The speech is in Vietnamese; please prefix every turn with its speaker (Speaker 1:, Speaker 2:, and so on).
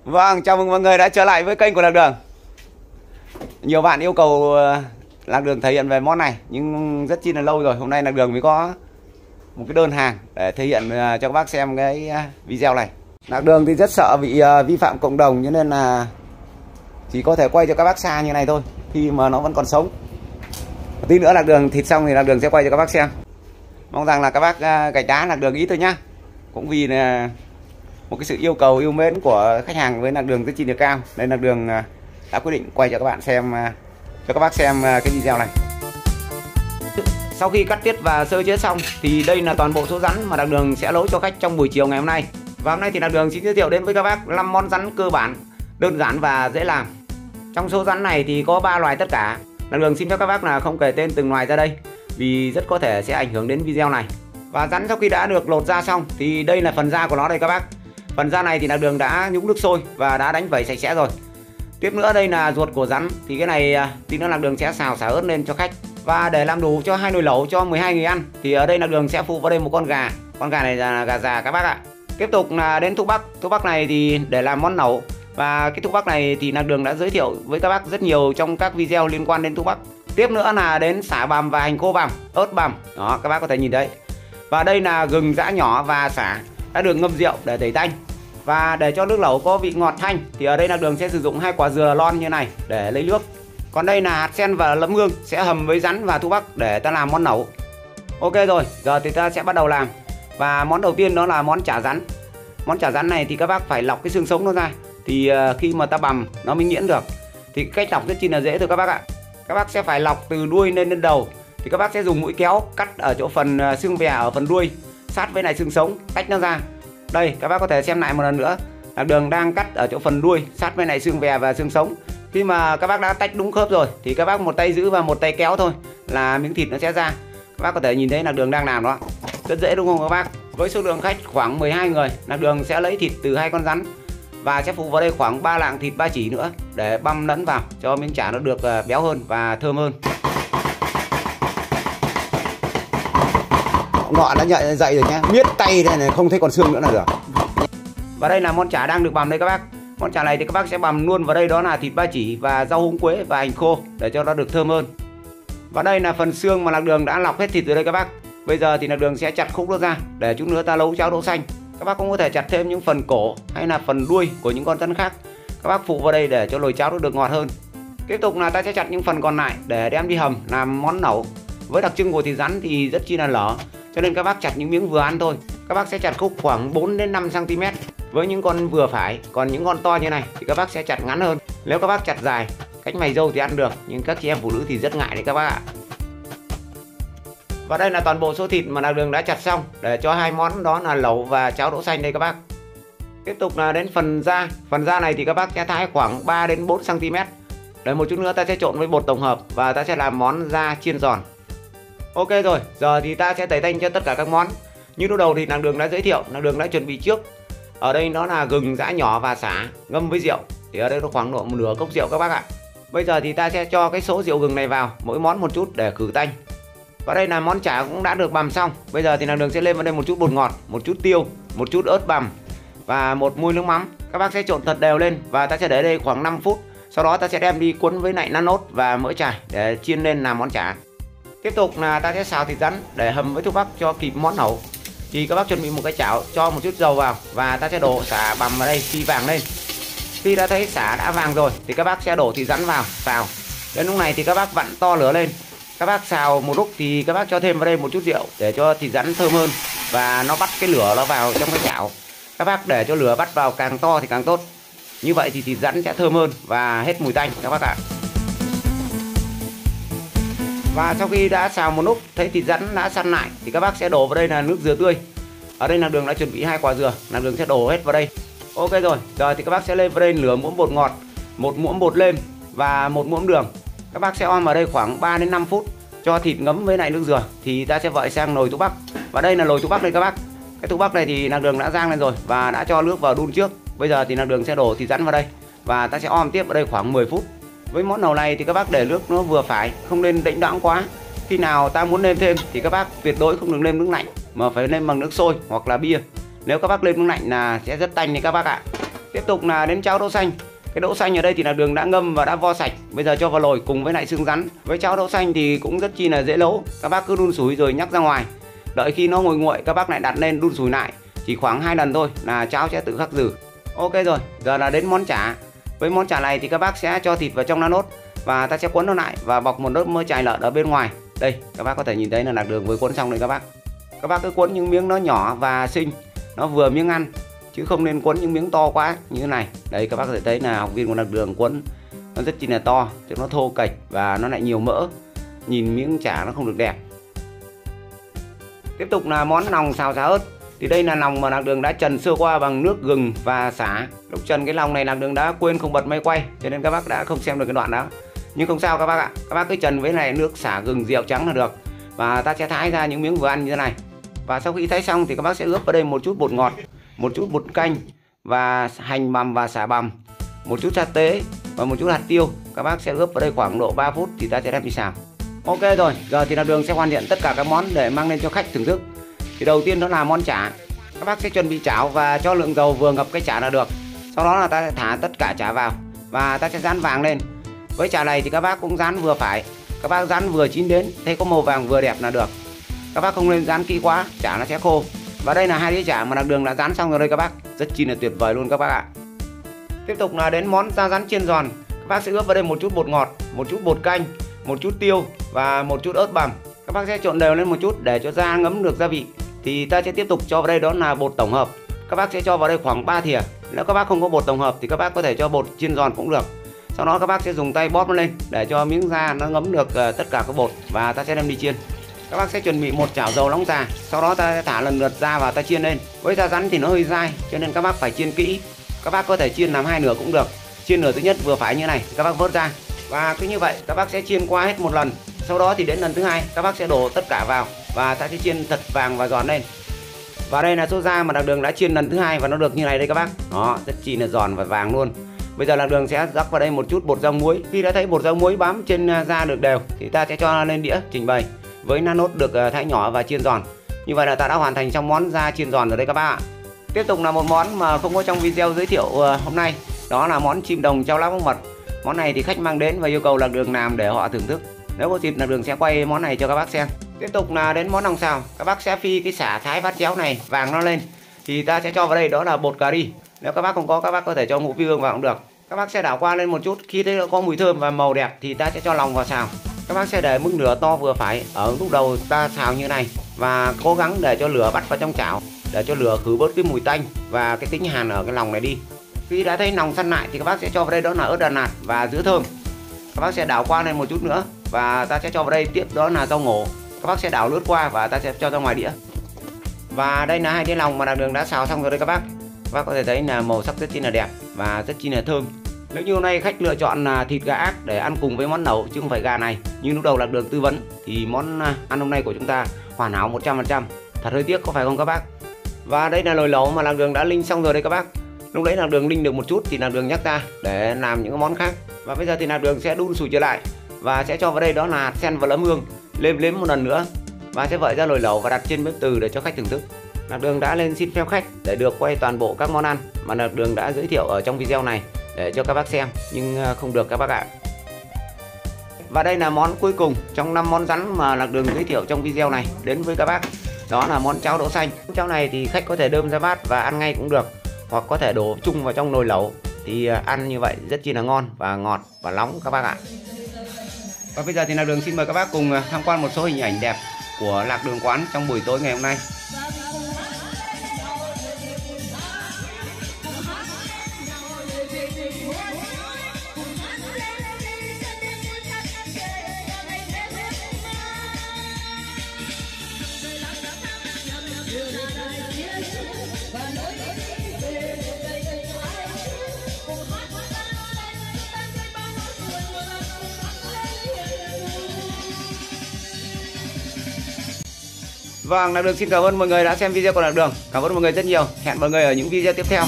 Speaker 1: Vâng, chào mừng mọi người đã trở lại với kênh của Lạc Đường. Nhiều bạn yêu cầu Lạc Đường thể hiện về món này nhưng rất chi là lâu rồi. Hôm nay Lạc Đường mới có một cái đơn hàng để thể hiện cho các bác xem cái video này. Lạc Đường thì rất sợ bị vi phạm cộng đồng, cho nên là chỉ có thể quay cho các bác xa như này thôi khi mà nó vẫn còn sống. Tí nữa Lạc Đường thịt xong thì Lạc Đường sẽ quay cho các bác xem. Mong rằng là các bác gạch đá Lạc Đường ít thôi nhá. Cũng vì là một cái sự yêu cầu yêu mến của khách hàng với Lạc Đường rất chi là cao, nên Lạc Đường đã quyết định quay cho các bạn xem, cho các bác xem cái video này. Sau khi cắt tiết và sơ chế xong thì đây là toàn bộ số rắn mà Lạc Đường sẽ nấu cho khách trong buổi chiều ngày hôm nay. Và hôm nay thì Lạc Đường xin giới thiệu đến với các bác 5 món rắn cơ bản, đơn giản và dễ làm. Trong số rắn này thì có 3 loài tất cả. Lạc Đường xin phép các bác là không kể tên từng loài ra đây vì rất có thể sẽ ảnh hưởng đến video này. Và rắn sau khi đã được lột da xong thì đây là phần da của nó đây các bác. Phần da này thì Lạc Đường đã nhúng nước sôi và đã đánh vẩy sạch sẽ rồi. Tiếp nữa đây là ruột của rắn, thì cái này tí nữa Lạc Đường sẽ xào xả ớt lên cho khách. Và để làm đủ cho 2 nồi lẩu cho 12 người ăn thì ở đây Lạc Đường sẽ phụ vào đây một con gà. Con gà này là gà già các bác ạ. Tiếp tục là đến thuốc bắc. Thuốc bắc này thì để làm món lẩu. Và cái thuốc bắc này thì Lạc Đường đã giới thiệu với các bác rất nhiều trong các video liên quan đến thuốc bắc. Tiếp nữa là đến sả bằm và hành khô bằm, ớt bằm. Đó, các bác có thể nhìn thấy. Và đây là gừng giã nhỏ và sả đã được ngâm rượu để tẩy tanh. Và để cho nước lẩu có vị ngọt thanh thì ở đây Lạc Đường sẽ sử dụng 2 quả dừa lon như này để lấy nước. Còn đây là hạt sen và nấm hương sẽ hầm với rắn và thuốc bắc để ta làm món lẩu. Ok rồi, giờ thì ta sẽ bắt đầu làm. Và món đầu tiên đó là món chả rắn. Món chả rắn này thì các bác phải lọc cái xương sống nó ra, thì khi mà ta bằm nó mới nhuyễn được. Thì cách lọc rất chi là dễ thôi các bác ạ. Các bác sẽ phải lọc từ đuôi lên đầu. Thì các bác sẽ dùng mũi kéo cắt ở chỗ phần xương bè ở phần đuôi sát với lại xương sống, tách nó ra. Đây các bác có thể xem lại một lần nữa. Lạc Đường đang cắt ở chỗ phần đuôi sát với lại xương bè và xương sống. Khi mà các bác đã tách đúng khớp rồi thì các bác một tay giữ và một tay kéo thôi là miếng thịt nó sẽ ra. Các bác có thể nhìn thấy Lạc Đường đang làm đó. Rất dễ đúng không các bác? Với số lượng khách khoảng 12 người, Lạc Đường sẽ lấy thịt từ 2 con rắn và sẽ phụ vào đây khoảng 3 lạng thịt ba chỉ nữa để băm lẫn vào cho miếng chả nó được béo hơn và thơm hơn. Ngọ đã nhận dậy rồi nhá, miết tay đây này không thấy còn xương nữa là được. Và đây là món chả đang được bằm đây các bác. Món chả này thì các bác sẽ bằm luôn vào đây, đó là thịt ba chỉ và rau húng quế và hành khô để cho nó được thơm hơn. Và đây là phần xương mà Lạc Đường đã lọc hết thịt rồi đây các bác. Bây giờ thì Lạc Đường sẽ chặt khúc nó ra để chút nữa ta nấu cháo đỗ xanh. Các bác cũng có thể chặt thêm những phần cổ hay là phần đuôi của những con rắn khác. Các bác phụ vào đây để cho nồi cháo nó được ngọt hơn. Tiếp tục là ta sẽ chặt những phần còn lại để đem đi hầm làm món lẩu. Với đặc trưng của thịt rắn thì rất chi là lở, cho nên các bác chặt những miếng vừa ăn thôi. Các bác sẽ chặt khúc khoảng 4 đến 5 cm với những con vừa phải, còn những con to như này thì các bác sẽ chặt ngắn hơn. Nếu các bác chặt dài, cánh mày râu thì ăn được, nhưng các chị em phụ nữ thì rất ngại đấy các bác ạ. Và đây là toàn bộ số thịt mà Lạc Đường đã chặt xong để cho 2 món đó là lẩu và cháo đỗ xanh đây các bác. Tiếp tục là đến phần da. Phần da này thì các bác sẽ thái khoảng 3 đến 4 cm. Để một chút nữa ta sẽ trộn với bột tổng hợp và ta sẽ làm món da chiên giòn. Ok rồi, giờ thì ta sẽ tẩy tanh cho tất cả các món. Như lúc đầu thì Lạc Đường đã giới thiệu, Lạc Đường đã chuẩn bị trước. Ở đây nó là gừng giã nhỏ và sả ngâm với rượu. Thì ở đây nó khoảng độ một nửa cốc rượu các bác ạ. Bây giờ thì ta sẽ cho cái số rượu gừng này vào, mỗi món một chút để khử tanh. Và đây là món chả cũng đã được bằm xong. Bây giờ thì Lạc Đường sẽ lên vào đây một chút bột ngọt, một chút tiêu, một chút ớt bằm và một muôi nước mắm. Các bác sẽ trộn thật đều lên và ta sẽ để đây khoảng 5 phút. Sau đó ta sẽ đem đi cuốn với lại nát nốt và mỡ chài để chiên lên làm món chả. Tiếp tục là ta sẽ xào thịt rắn để hầm với thuốc bắc cho kịp món lẩu. Thì các bác chuẩn bị một cái chảo, cho một chút dầu vào và ta sẽ đổ sả bằm vào đây khi vàng lên. Khi đã thấy sả đã vàng rồi thì các bác sẽ đổ thịt rắn vào xào. Đến lúc này thì các bác vặn to lửa lên. Các bác xào một lúc thì các bác cho thêm vào đây một chút rượu để cho thịt rắn thơm hơn và nó bắt cái lửa nó vào trong cái chảo. Các bác để cho lửa bắt vào càng to thì càng tốt. Như vậy thì thịt rắn sẽ thơm hơn và hết mùi tanh các bác ạ. Và sau khi đã xào một lúc thấy thịt rắn đã săn lại thì các bác sẽ đổ vào đây là nước dừa tươi. Ở đây Lạc Đường đã chuẩn bị 2 quả dừa, Lạc Đường sẽ đổ hết vào đây. Ok rồi, giờ thì các bác sẽ lên vào đây nửa muỗng bột ngọt, 1 muỗng bột nêm và 1 muỗng đường. Các bác sẽ om vào đây khoảng 3 đến 5 phút cho thịt ngấm với lại nước dừa thì ta sẽ vợi sang nồi thuốc bắc. Và đây là nồi thuốc bắc đây các bác. Cái thuốc bắc này thì Lạc Đường đã rang lên rồi và đã cho nước vào đun trước. Bây giờ thì Lạc Đường sẽ đổ thịt rắn vào đây và ta sẽ om tiếp vào đây khoảng 10 phút. Với món lẩu này thì các bác để nước nó vừa phải, không nên đẫy đãng quá. Khi nào ta muốn nêm thêm thì các bác tuyệt đối không được nêm nước lạnh mà phải nêm bằng nước sôi hoặc là bia. Nếu các bác nêm nước lạnh là sẽ rất tanh đấy các bác ạ. Tiếp tục là đến cháo đỗ xanh. Cái đỗ xanh ở đây thì là đường đã ngâm và đã vo sạch, bây giờ cho vào nồi cùng với lại xương rắn. Với cháo đỗ xanh thì cũng rất chi là dễ nấu, các bác cứ đun sủi rồi nhắc ra ngoài, đợi khi nó nguội nguội các bác lại đặt lên đun sủi lại, chỉ khoảng 2 lần thôi là cháo sẽ tự khắc dừ. Ok rồi, giờ là đến món chả. Với món chả này thì các bác sẽ cho thịt vào trong lá nốt và ta sẽ cuốn nó lại và bọc một lớp mỡ chài lợn ở bên ngoài. Đây các bác có thể nhìn thấy là lạc đường vừa cuốn xong đây các bác. Các bác cứ cuốn những miếng nó nhỏ và xinh, nó vừa miếng ăn, chứ không nên cuốn những miếng to quá như thế này. Đấy các bác có thể thấy là học viên của lạc đường cuốn nó rất chi là to, chứ nó thô kệch và nó lại nhiều mỡ, nhìn miếng chả nó không được đẹp. Tiếp tục là món lòng xào xả ớt. Thì đây là lòng mà lạc đường đã trần sơ qua bằng nước gừng và sả. Lúc trần cái lòng này lạc đường đã quên không bật máy quay, cho nên các bác đã không xem được cái đoạn đó. Nhưng không sao các bác ạ, các bác cứ trần với này nước sả gừng rượu trắng là được. Và ta sẽ thái ra những miếng vừa ăn như thế này. Và sau khi thái xong thì các bác sẽ ướp vào đây một chút bột ngọt, một chút bột canh và hành bằm và sả bằm, một chút sa tế và một chút hạt tiêu. Các bác sẽ ướp vào đây khoảng độ 3 phút thì ta sẽ đem đi xào. Ok rồi, giờ thì lạc đường sẽ hoàn thiện tất cả các món để mang lên cho khách thưởng thức. Thì đầu tiên đó là món chả. Các bác sẽ chuẩn bị chảo và cho lượng dầu vừa ngập cái chả là được. Sau đó là ta sẽ thả tất cả chả vào và ta sẽ rán vàng lên. Với chả này thì các bác cũng rán vừa phải, các bác rán vừa chín đến, thấy có màu vàng vừa đẹp là được. Các bác không nên rán kỹ quá, chả nó sẽ khô. Và đây là 2 đĩa chả mà lạc đường đã rán xong rồi đây các bác, rất chi là tuyệt vời luôn các bác ạ. Tiếp tục là đến món da rán chiên giòn. Các bác sẽ ướp vào đây một chút bột ngọt, một chút bột canh, một chút tiêu và một chút ớt bằm. Các bác sẽ trộn đều lên một chút để cho da ngấm được gia vị. Thì ta sẽ tiếp tục cho vào đây đó là bột tổng hợp. Các bác sẽ cho vào đây khoảng 3 thìa. Nếu các bác không có bột tổng hợp thì các bác có thể cho bột chiên giòn cũng được. Sau đó các bác sẽ dùng tay bóp nó lên để cho miếng da nó ngấm được tất cả các bột và ta sẽ đem đi chiên. Các bác sẽ chuẩn bị một chảo dầu nóng già, sau đó ta sẽ thả lần lượt da vào ta chiên lên. Với da rắn thì nó hơi dai cho nên các bác phải chiên kỹ. Các bác có thể chiên làm 2 nửa cũng được. Chiên nửa thứ nhất vừa phải như này, các bác vớt ra. Và cứ như vậy các bác sẽ chiên qua hết một lần. Sau đó thì đến lần thứ hai các bác sẽ đổ tất cả vào và ta sẽ chiên thật vàng và giòn lên. Và đây là số da mà lạc đường đã chiên lần thứ hai và nó được như này đây các bác. Đó, rất chi là giòn và vàng luôn. Bây giờ lạc đường sẽ rắc vào đây một chút bột rau muối. Khi đã thấy bột rau muối bám trên da được đều thì ta sẽ cho lên đĩa trình bày với lá nốt được thái nhỏ và chiên giòn. Như vậy là ta đã hoàn thành xong món da chiên giòn rồi đây các bác ạ. Tiếp tục là một món mà không có trong video giới thiệu hôm nay, đó là món chim đồng cháo lá mốc mật. Món này thì khách mang đến và yêu cầu lạc đường làm để họ thưởng thức. Nếu có dịp lạc đường sẽ quay món này cho các bác xem. Tiếp tục là đến món lòng xào. Các bác sẽ phi cái sả thái bát chéo này vàng nó lên thì ta sẽ cho vào đây đó là bột cà ri. Nếu các bác không có các bác có thể cho ngũ vi hương vào cũng được. Các bác sẽ đảo qua lên một chút, khi thấy nó có mùi thơm và màu đẹp thì ta sẽ cho lòng vào xào. Các bác sẽ để mức lửa to vừa phải ở lúc đầu ta xào như này và cố gắng để cho lửa bắt vào trong chảo để cho lửa khử bớt cái mùi tanh và cái tính hàn ở cái lòng này đi. Khi đã thấy lòng săn lại thì các bác sẽ cho vào đây đó là ớt Đà Lạt và dứa thơm. Các bác sẽ đảo qua lên một chút nữa và ta sẽ cho vào đây tiếp đó là rau ngổ. Các bác sẽ đảo lướt qua và ta sẽ cho ra ngoài đĩa. Và đây là 2 đĩa lòng mà lạc đường đã xào xong rồi đây các bác. Các bác có thể thấy là màu sắc rất chi là đẹp và rất chi là thơm. Nếu như hôm nay khách lựa chọn là thịt gà ác để ăn cùng với món lẩu chứ không phải gà này như lúc đầu lạc đường tư vấn thì món ăn hôm nay của chúng ta hoàn hảo 100%. Thật hơi tiếc có phải không các bác? Và đây là nồi lẩu mà lạc đường đã linh xong rồi đây các bác. Lúc đấy lạc đường linh được một chút thì lạc đường nhắc ra để làm những món khác. Và bây giờ thì lạc đường sẽ đun sủi trở lại và sẽ cho vào đây đó là hạt sen và nấm hương, nêm nếm một lần nữa và sẽ vợi ra nồi lẩu và đặt trên bếp từ để cho khách thưởng thức. Lạc đường đã lên xin phép khách để được quay toàn bộ các món ăn mà lạc đường đã giới thiệu ở trong video này để cho các bác xem nhưng không được các bác ạ. Và đây là món cuối cùng trong 5 món rắn mà lạc đường giới thiệu trong video này đến với các bác. Đó là món cháo đỗ xanh. Cháo này thì khách có thể đơm ra bát và ăn ngay cũng được, hoặc có thể đổ chung vào trong nồi lẩu thì ăn như vậy rất chi là ngon và ngọt và nóng các bác ạ. Và bây giờ thì lạc đường xin mời các bác cùng tham quan một số hình ảnh đẹp của lạc đường quán trong buổi tối ngày hôm nay. Vâng, lạc đường xin cảm ơn mọi người đã xem video của lạc đường. Cảm ơn mọi người rất nhiều. Hẹn mọi người ở những video tiếp theo.